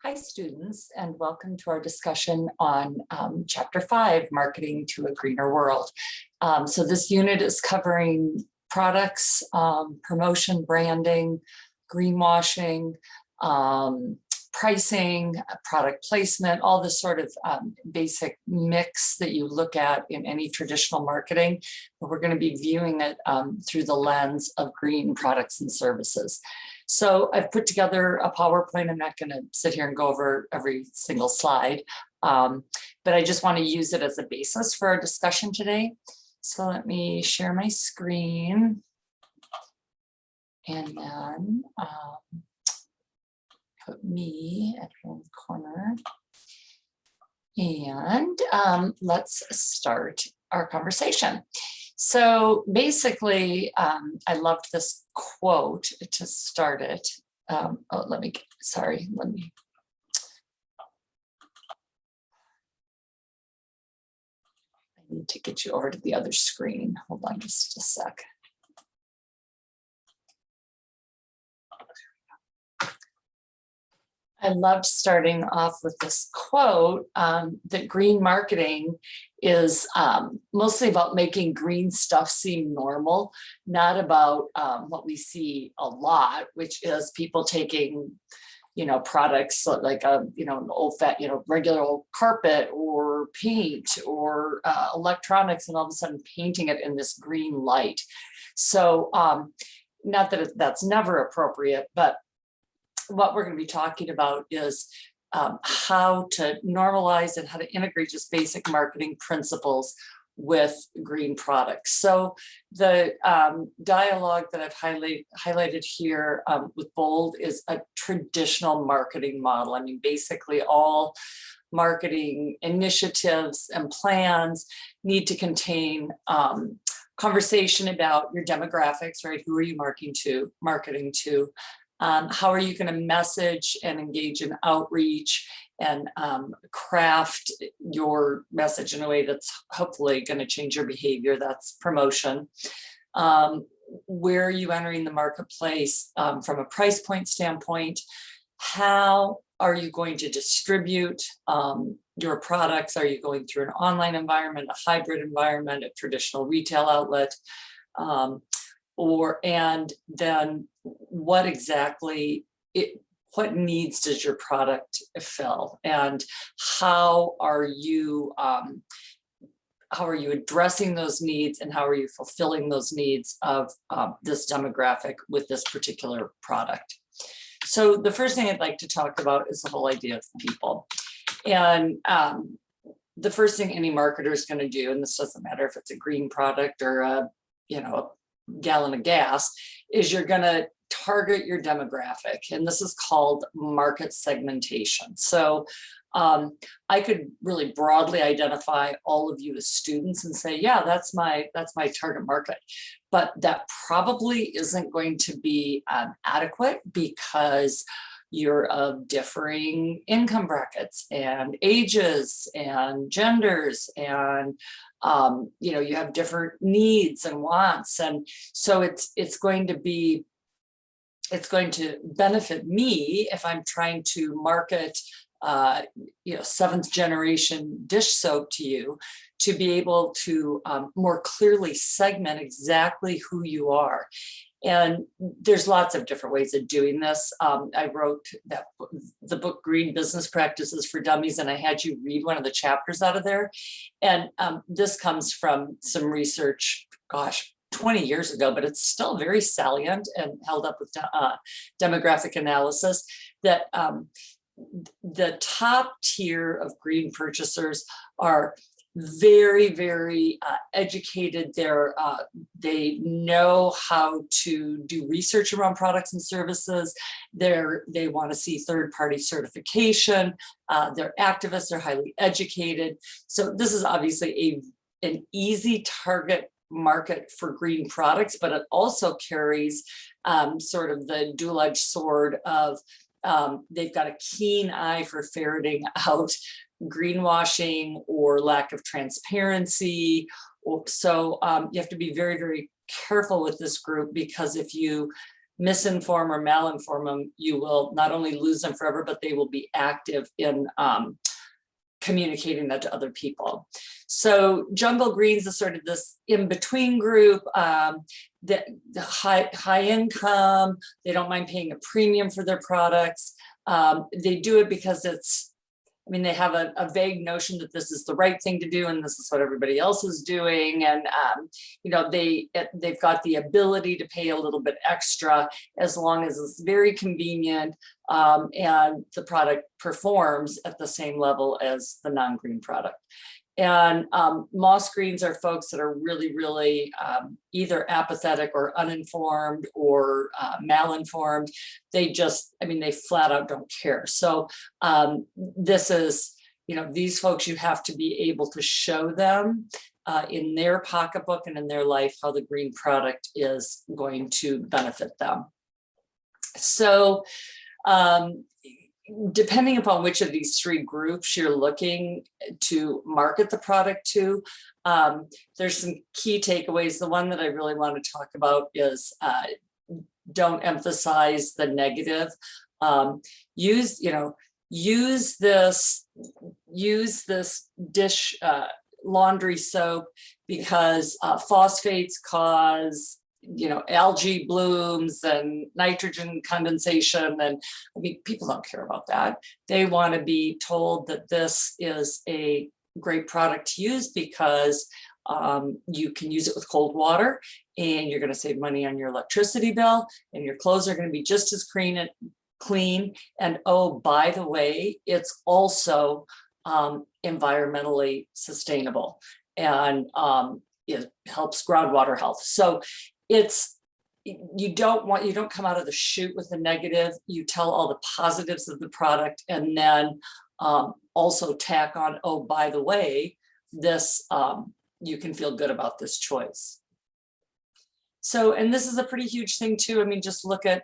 Hi students, and welcome to our discussion on Chapter 5, Marketing to a Greener World. So this unit is covering products, promotion, branding, greenwashing, pricing, product placement, all this sort of basic mix that you look at in any traditional marketing. But we're going to be viewing it through the lens of green products and services. So I've put together a PowerPoint. I'm not going to sit here and go over every single slide, but I just want to use it as a basis for our discussion today. So let me share my screen and then put me at one corner. And let's start our conversation. So basically, I loved this quote to start it. I need to get you over to the other screen. Hold on just a sec. I loved starting off with this quote that green marketing is mostly about making green stuff seem normal, not about what we see a lot, which is people taking, products like an old regular old carpet or paint or electronics, and all of a sudden painting it in this green light. So not that that's never appropriate, but what we're going to be talking about is how to normalize and how to integrate just basic marketing principles with green products. So the dialogue that I've highlighted here with bold is a traditional marketing model. I mean, basically all marketing initiatives and plans need to contain conversation about your demographics, right? Who are you marketing to? How are you going to message and engage in outreach and craft your message in a way that's hopefully going to change your behavior? That's promotion. Where are you entering the marketplace from a price point standpoint? How are you going to distribute your products? Are you going through an online environment, a hybrid environment, a traditional retail outlet? And then what exactly what needs does your product fill, and how are you addressing those needs, and how are you fulfilling those needs of this demographic with this particular product? So the first thing I'd like to talk about is the whole idea of people. And the first thing any marketer is going to do, and this doesn't matter if it's a green product or a gallon of gas, is you're going to target your demographic, and this is called market segmentation. So I could really broadly identify all of you as students and say, yeah, that's my target market, but that probably isn't going to be adequate, because you're of differing income brackets and ages and genders, and you have different needs and wants, and so it's going to benefit me if I'm trying to market seventh generation dish soap to you, to be able to more clearly segment exactly who you are. And there's lots of different ways of doing this. I wrote the book Green Business Practices for Dummies, and I had you read one of the chapters out of there. And this comes from some research, 20 years ago, but it's still very salient and held up with demographic analysis, that the top tier of green purchasers are very, very educated. They know how to do research around products and services. They want to see third-party certification. They're activists. They're highly educated. So this is obviously an easy target market for green products, but it also carries sort of the dual-edged sword of they've got a keen eye for ferreting out greenwashing or lack of transparency. So you have to be very, very careful with this group, because if you misinform or malinform them, you will not only lose them forever, but they will be active in communicating that to other people. So jungle greens is sort of this in-between group, the high income, they don't mind paying a premium for their products. They do it because they have a vague notion that this is the right thing to do and this is what everybody else is doing. And, they've got the ability to pay a little bit extra as long as it's very convenient and the product performs at the same level as the non-green product. And moss greens are folks that are really, really either apathetic or uninformed or malinformed. They flat out don't care. So this is, these folks, you have to be able to show them in their pocketbook and in their life how the green product is going to benefit them. So depending upon which of these three groups you're looking to market the product to, there's some key takeaways. The one that I really want to talk about is don't emphasize the negative. Use this dish laundry soap because phosphates cause algae blooms and nitrogen condensation. And people don't care about that. They want to be told that this is a great product to use because you can use it with cold water and you're going to save money on your electricity bill and your clothes are going to be just as clean. And oh, by the way, it's also environmentally sustainable and it helps groundwater health. So you don't come out of the chute with the negative. You tell all the positives of the product and then also tack on, oh, by the way, this you can feel good about this choice. So, and this is a pretty huge thing too. Just look at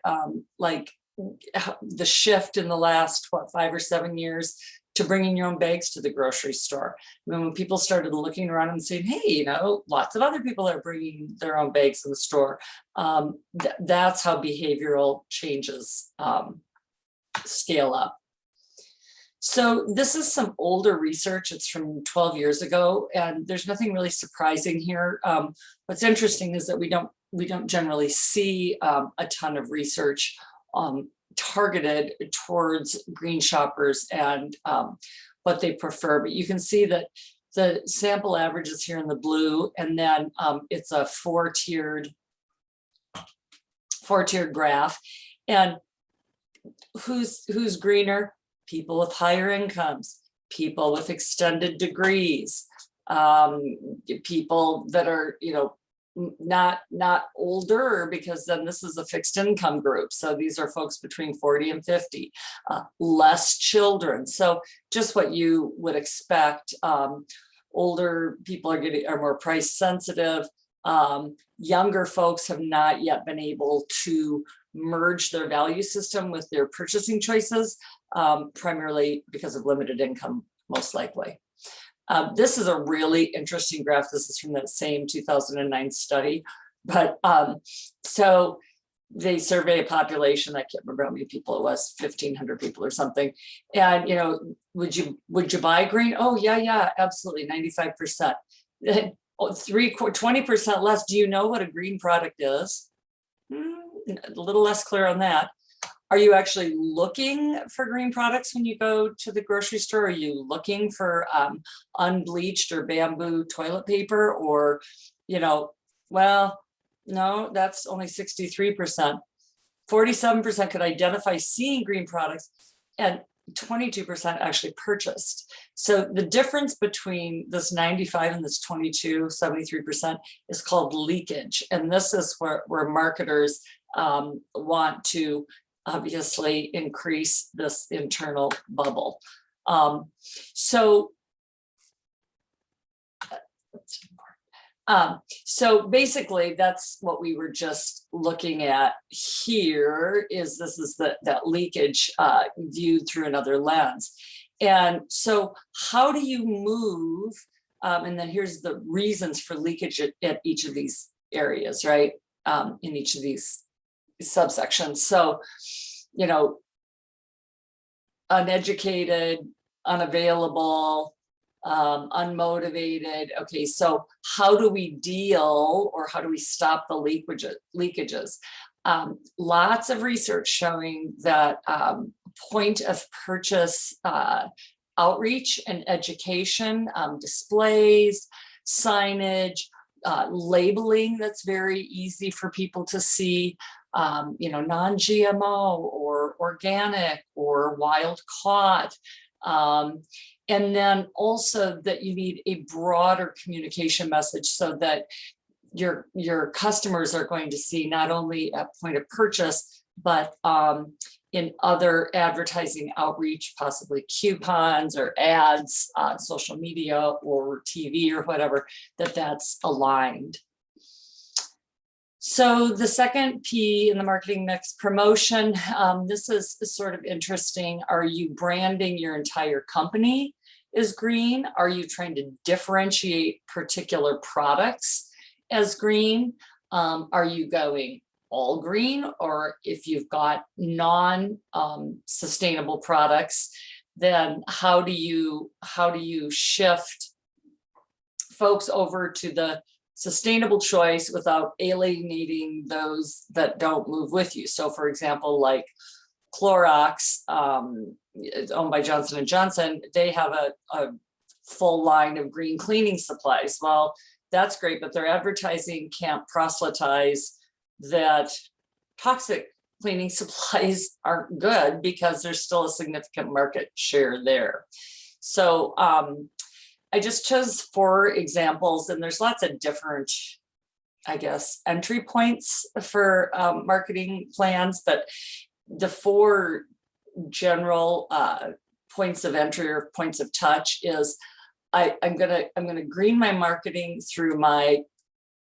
the shift in the last 5 or 7 years to bringing your own bags to the grocery store. When people started looking around and saying, hey, lots of other people are bringing their own bags in the store. That's how behavioral changes scale up. So this is some older research. It's from 12 years ago, and there's nothing really surprising here. What's interesting is that we don't generally see a ton of research targeted towards green shoppers and what they prefer. But you can see that the sample average is here in the blue, and then it's a four-tiered graph. And who's greener? People with higher incomes, people with extended degrees, people that are, not older, because then this is a fixed income group. So these are folks between 40 and 50, less children. So just what you would expect. Older people are more price sensitive. Younger folks have not yet been able to merge their value system with their purchasing choices, primarily because of limited income, most likely. This is a really interesting graph. This is from that same 2009 study. But so they survey a population, I can't remember how many people it was, 1,500 people or something. And, would you buy green? Oh, yeah, absolutely, 95%. 20% less. Do you know what a green product is? A little less clear on that. Are you actually looking for green products when you go to the grocery store? Are you looking for unbleached or bamboo toilet paper? Or, well, no, that's only 63%. 47% could identify seeing green products, and 22% actually purchased. So the difference between this 95 and this 22, 73% is called leakage. And this is where marketers want to obviously increase this internal bubble. So basically that's what we were just looking at here. This is that leakage viewed through another lens. And so how do you move, and then here's the reasons for leakage at each of these areas, right? In each of these subsections. So, you know, uneducated, unavailable, unmotivated. Okay, so how do we deal, or how do we stop the leakages? Lots of research showing that point of purchase outreach and education, displays, signage, labeling that's very easy for people to see, you know, non-GMO or organic or wild caught. And then also that you need a broader communication message so that your customers are going to see not only at point of purchase, but in other advertising outreach, possibly coupons or ads on social media or TV or whatever, that's aligned. So the second P in the marketing mix, promotion. This is sort of interesting. Are you branding your entire company as green? Are you trying to differentiate particular products as green? Are you going all green? Or if you've got non-sustainable products, then how do you shift folks over to the sustainable choice without alienating those that don't move with you? So for example, like Clorox, it's owned by Johnson & Johnson, they have a full line of green cleaning supplies. Well, that's great, but their advertising can't proselytize that toxic cleaning supplies aren't good because there's still a significant market share there. So I just chose 4 examples, and there's lots of different, I guess, entry points for marketing plans, but the 4 general points of entry or points of touch is I'm gonna green my marketing through my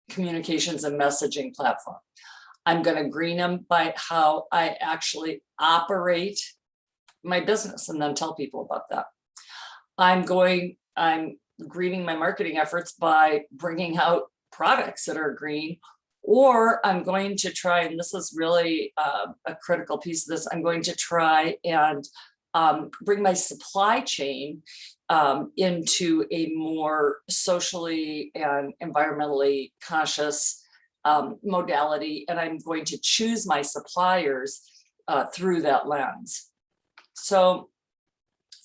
communications and messaging platform. I'm gonna green them by how I actually operate my business and then tell people about that. I'm greening my marketing efforts by bringing out products that are green, or I'm going to try, and this is really a critical piece of this, I'm going to try and bring my supply chain into a more socially and environmentally conscious modality, and I'm going to choose my suppliers through that lens. So,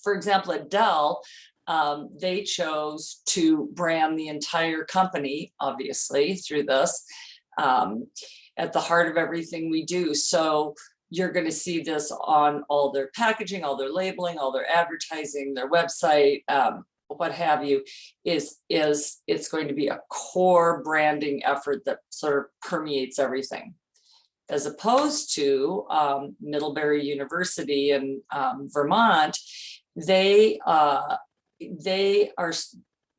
for example, at Dell, they chose to brand the entire company, obviously, through this, at the heart of everything we do. So you're going to see this on all their packaging, all their labeling, all their advertising, their website, what have you, it's going to be a core branding effort that sort of permeates everything. As opposed to Middlebury University in Vermont, they are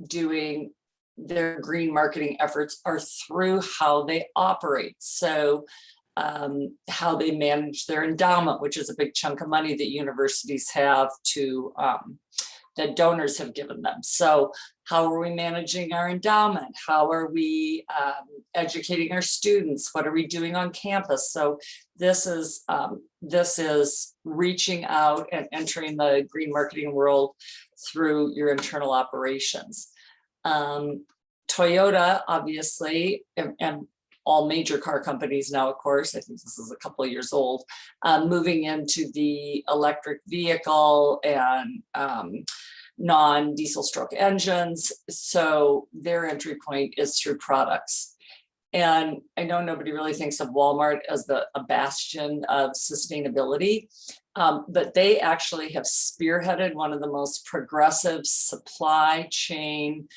doing their green marketing efforts are through how they operate. So how they manage their endowment, which is a big chunk of money that universities have to that donors have given them. So how are we managing our endowment? How are we educating our students? What are we doing on campus? So this is reaching out and entering the green marketing world through your internal operations. Toyota, obviously, and all major car companies now, of course, I think this is a couple of years old, moving into the electric vehicle and non-diesel stroke engines. So their entry point is through products. And I know nobody really thinks of Walmart as a bastion of sustainability, but they actually have spearheaded one of the most progressive supply chain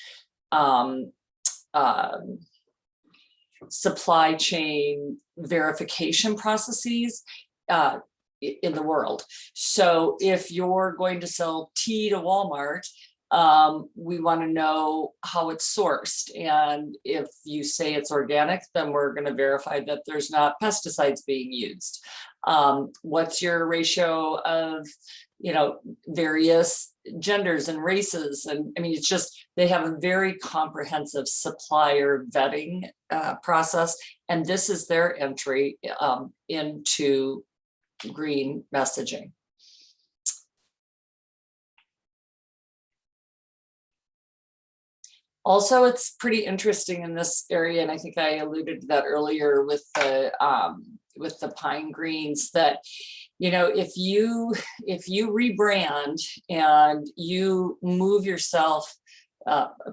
verification processes in the world. So if you're going to sell tea to Walmart, we want to know how it's sourced. And if you say it's organic, then we're going to verify that there's not pesticides being used. What's your ratio of, various genders and races? And I mean, it's just, they have a very comprehensive supplier vetting process. And this is their entry into green messaging. Also, it's pretty interesting in this area, and I think I alluded to that earlier with the pine greens, that if you rebrand and you move yourself,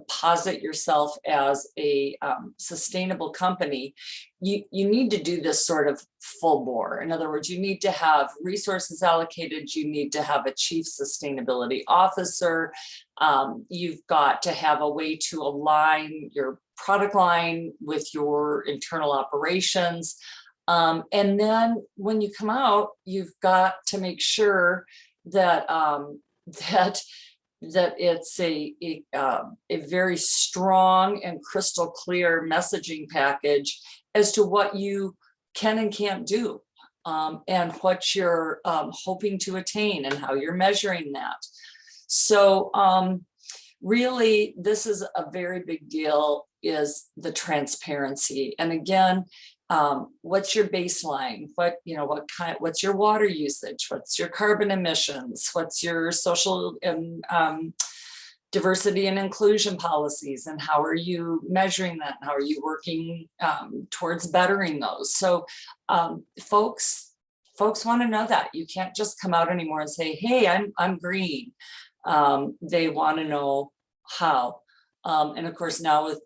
posit yourself as a sustainable company, you need to do this sort of full bore. In other words, you need to have resources allocated, you need to have a chief sustainability officer, you've got to have a way to align your product line with your internal operations. And then when you come out, you've got to make sure that that it's a very strong and crystal clear messaging package as to what you can and can't do, and what you're hoping to attain and how you're measuring that. So really, this is a very big deal, is the transparency. And again, what's your baseline? What's your water usage? What's your carbon emissions? What's your social and diversity and inclusion policies? And how are you measuring that? How are you working towards bettering those? So folks want to know that. You can't just come out anymore and say, hey, I'm green. They want to know how. And of course, now with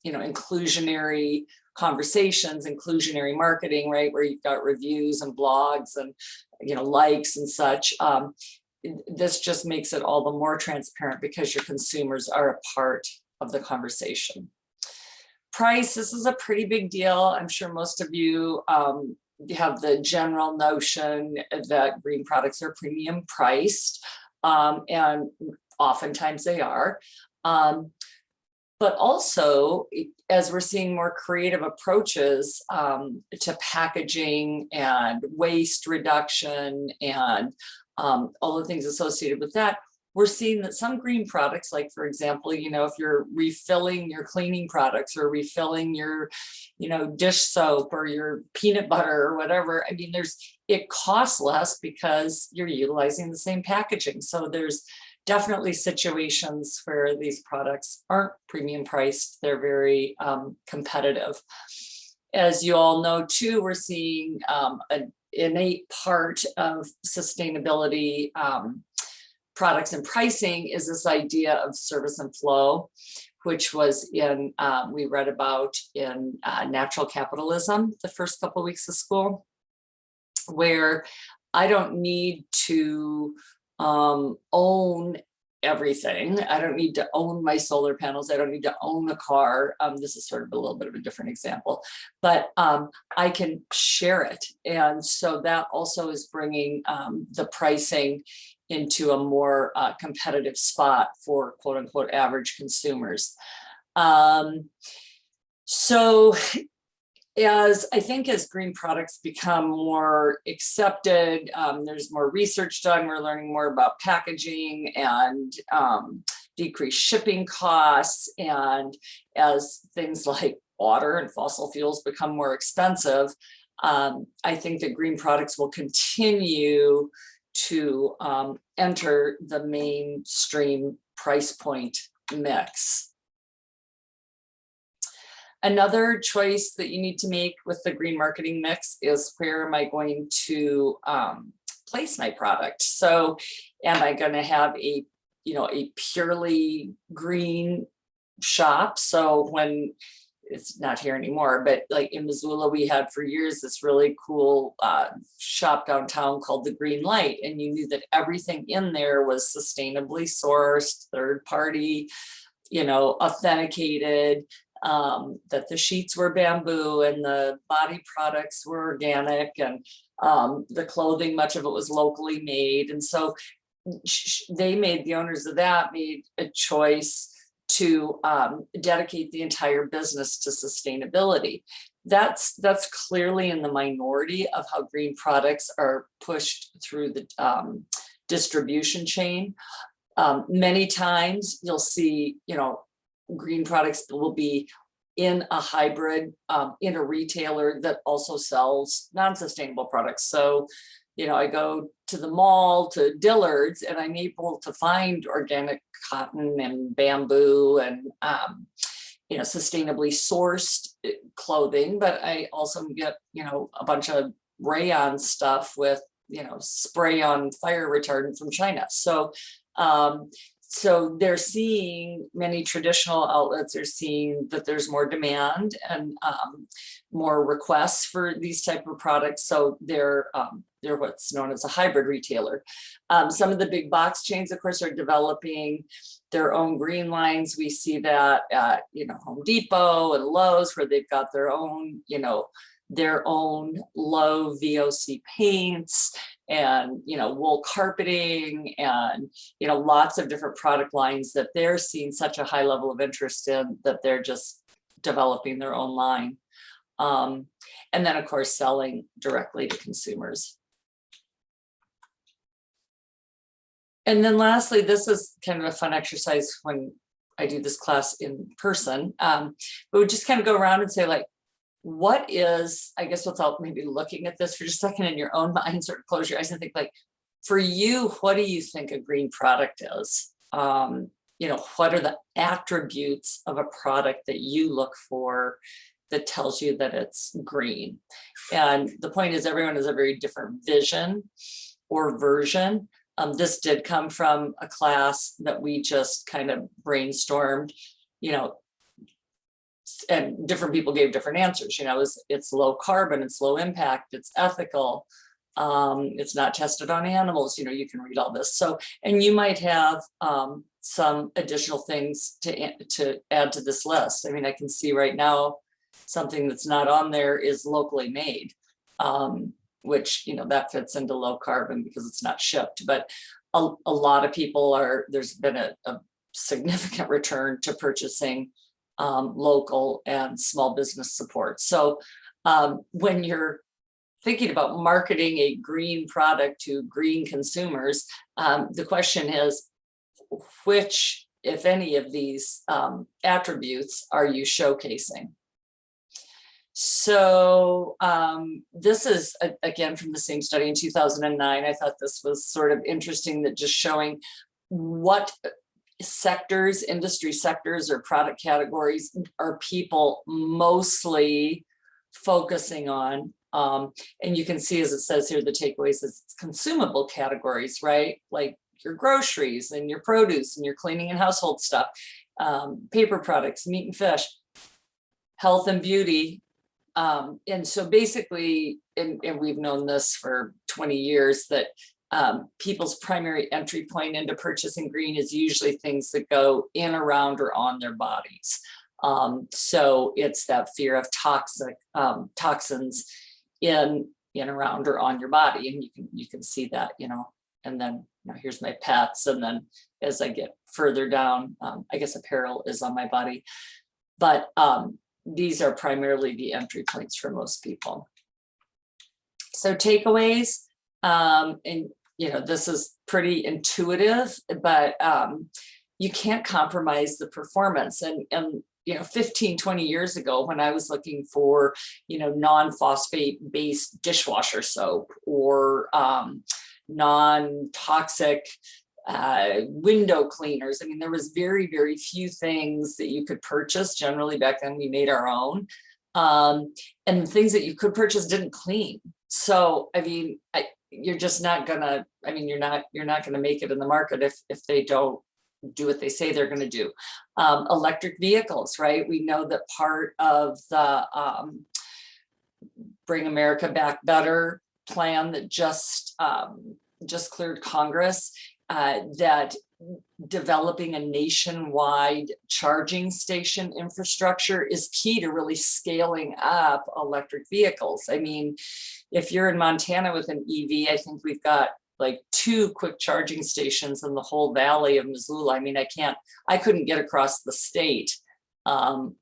inclusionary conversations, inclusionary marketing, right, where you've got reviews and blogs and likes and such, this just makes it all the more transparent because your consumers are a part of the conversation. Price, this is a pretty big deal. I'm sure most of you have the general notion that green products are premium priced, and oftentimes they are. But also, as we're seeing more creative approaches to packaging and waste reduction and all the things associated with that, we're seeing that some green products, like for example, if you're refilling your cleaning products or refilling your, dish soap or your peanut butter or whatever, I mean, it costs less because you're utilizing the same packaging. So there's definitely situations where these products aren't premium priced. They're very competitive. As you all know too, we're seeing an innate part of sustainability products and pricing is this idea of service and flow, which was we read about in Natural Capitalism the first couple of weeks of school, where I don't need to own everything. I don't need to own my solar panels. I don't need to own a car. This is sort of a little bit of a different example, but I can share it. And so that also is bringing the pricing into a more competitive spot for quote unquote average consumers. So as green products become more accepted, there's more research done, we're learning more about packaging and decreased shipping costs. And as things like water and fossil fuels become more expensive, I think that green products will continue to enter the mainstream price point mix. Another choice that you need to make with the green marketing mix is, where am I going to place my product? So am I going to have a purely green shop? So when it's not here anymore, but like in Missoula, we had for years this really cool shop downtown called the Green Light. And you knew that everything in there was sustainably sourced, third party, authenticated, that the sheets were bamboo and the body products were organic, and the clothing, much of it was locally made. And so the owners of that made a choice to dedicate the entire business to sustainability. that's clearly in the minority of how green products are pushed through the distribution chain. Many times you'll see, green products will be in a hybrid, in a retailer that also sells non-sustainable products. So, I go to the mall, to Dillard's, and I'm able to find organic cotton and bamboo and, sustainably sourced clothing, but I also get, a bunch of rayon stuff with, spray on fire retardant from China. So, so they're seeing, many traditional outlets are seeing that there's more demand and more requests for these type of products. So they're what's known as a hybrid retailer. Some of the big box chains, of course, are developing their own green lines. We see that at, Home Depot and Lowe's, where they've got their own, low VOC paints and, wool carpeting and, lots of different product lines that they're seeing such a high level of interest in that they're just developing their own line. And then, of course, selling directly to consumers. And then lastly, this is kind of a fun exercise when I do this class in person, but we just kind of go around and say, like, what is, I guess without maybe looking at this for just a second in your own mind, sort of close your eyes and think, like, for you, what do you think a green product is? What are the attributes of a product that you look for that tells you that it's green? And the point is, everyone has a very different vision or version. This did come from a class that we just kind of brainstormed, and different people gave different answers. It's low carbon, it's low impact, it's ethical, it's not tested on animals. You can read all this. So, and you might have some additional things to add to this list. I mean, I can see right now something that's not on there is locally made. Which, that fits into low carbon because it's not shipped, but a lot of people there's been a significant return to purchasing local and small business support. So when you're thinking about marketing a green product to green consumers, the question is, which, if any of these attributes are you showcasing? So this is, again, from the same study in 2009. I thought this was sort of interesting, that just showing what sectors, industry sectors or product categories are people mostly focusing on. And you can see, as it says here, the takeaways is consumable categories, right? Like your groceries and your produce and your cleaning and household stuff, paper products, meat and fish, health and beauty. And so basically, and we've known this for 20 years, that people's primary entry point into purchasing green is usually things that go in, around, or on their bodies. So it's that fear of toxins in, around, or on your body. And you can see that, and then here's my pets. And then as I get further down, I guess apparel is on my body. But these are primarily the entry points for most people. So takeaways, and this is pretty intuitive, but you can't compromise the performance. And 15, 20 years ago, when I was looking for, non-phosphate based dishwasher soap or non-toxic window cleaners. I mean, there was very, very few things that you could purchase. Generally back then we made our own. And the things that you could purchase didn't clean. So, I mean, you're just not gonna, you're not gonna make it in the market if they don't do what they say they're gonna do. Electric vehicles, right? We know that part of the Bring America Back Better plan that just cleared Congress, that developing a nationwide charging station infrastructure is key to really scaling up electric vehicles. I mean, if you're in Montana with an EV, I think we've got like 2 quick charging stations in the whole valley of Missoula. I mean, I couldn't get across the state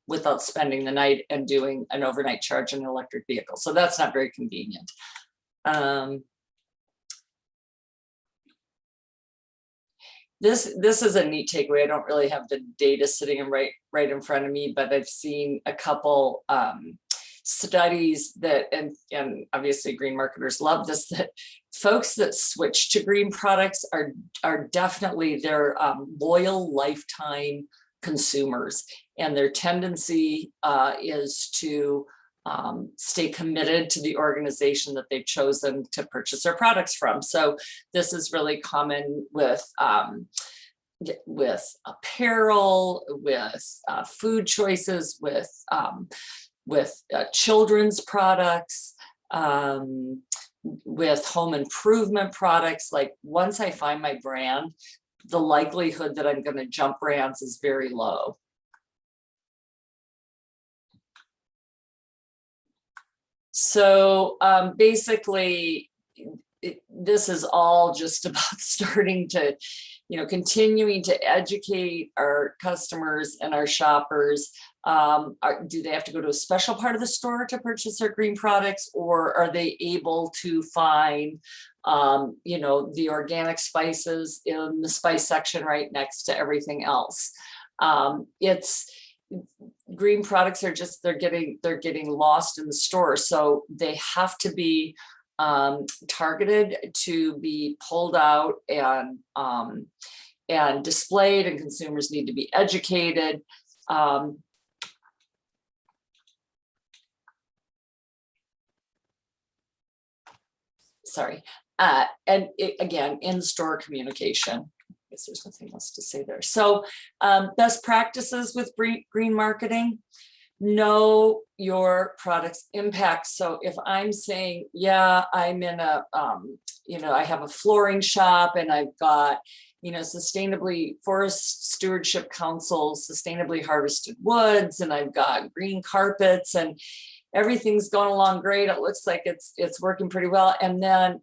without spending the night and doing an overnight charge in an electric vehicle. So that's not very convenient. This is a neat takeaway. I don't really have the data sitting right in front of me, but I've seen a couple studies that, and obviously green marketers love this, that folks that switch to green products are definitely their loyal lifetime consumers, and their tendency is to stay committed to the organization that they've chosen to purchase their products from. So this is really common with apparel, with food choices, with children's products, with home improvement products. Like once I find my brand, the likelihood that I'm going to jump brands is very low. So basically, this is all just about starting to, continuing to educate our customers and our shoppers. Do they have to go to a special part of the store to purchase their green products, or are they able to find, the organic spices in the spice section right next to everything else? Green products are just, they're getting lost in the store. So they have to be targeted to be pulled out and displayed, and consumers need to be educated. And again, in-store communication. I guess there's nothing else to say there. So best practices with green marketing: know your product's impact. So if I'm saying, yeah, I'm in a, I have a flooring shop and I've got, sustainably Forest Stewardship Council, sustainably harvested woods, and I've got green carpets and everything's going along great. It looks like it's working pretty well. And then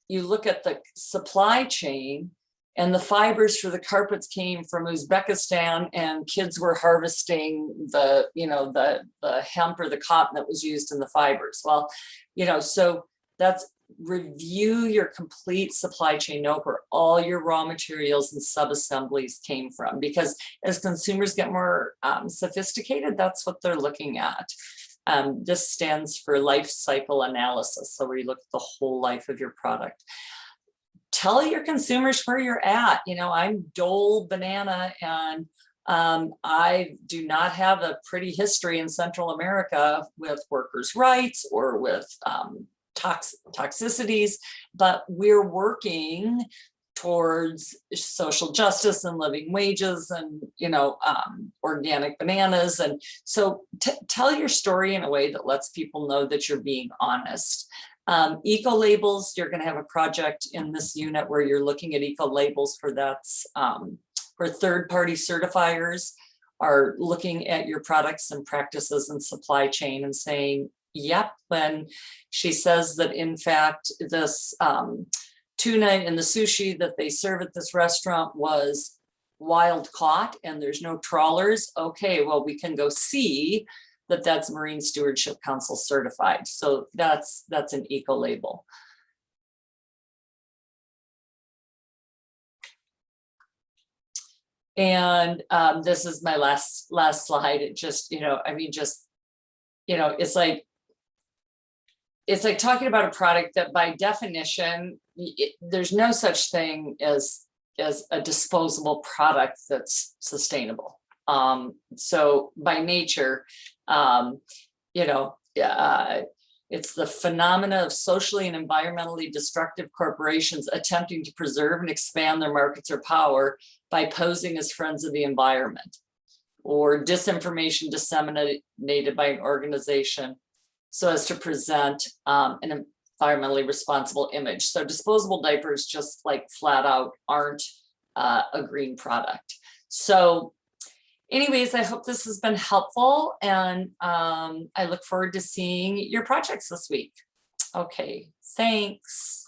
you look at the supply chain, and the fibers for the carpets came from Uzbekistan, and kids were harvesting the hemp or the cotton that was used in the fibers. Well, so that's, review your complete supply chain, know where all your raw materials and sub-assemblies came from, because as consumers get more sophisticated, that's what they're looking at. This stands for life cycle analysis. So where you look at the whole life of your product. Tell your consumers where you're at. I'm Dole Banana, and I do not have a pretty history in Central America with workers' rights or with toxicities, but we're working towards social justice and living wages and, organic bananas. And so tell your story in a way that lets people know that you're being honest. Eco labels, you're going to have a project in this unit where you're looking at eco labels for that's where third-party certifiers are looking at your products and practices and supply chain and saying, yep, when she says that in fact this tuna and the sushi that they serve at this restaurant was wild caught and there's no trawlers, okay, well, we can go see that that's Marine Stewardship Council certified. So that's an eco label. And this is my last slide. It just, it's like talking about a product that by definition, there's no such thing as a disposable product that's sustainable. So by nature, it's the phenomena of socially and environmentally destructive corporations attempting to preserve and expand their markets or power by posing as friends of the environment, or disinformation disseminated by an organization so as to present an environmentally responsible image. So disposable diapers just like flat out aren't a green product. So anyways, I hope this has been helpful, and I look forward to seeing your projects this week. Okay, thanks.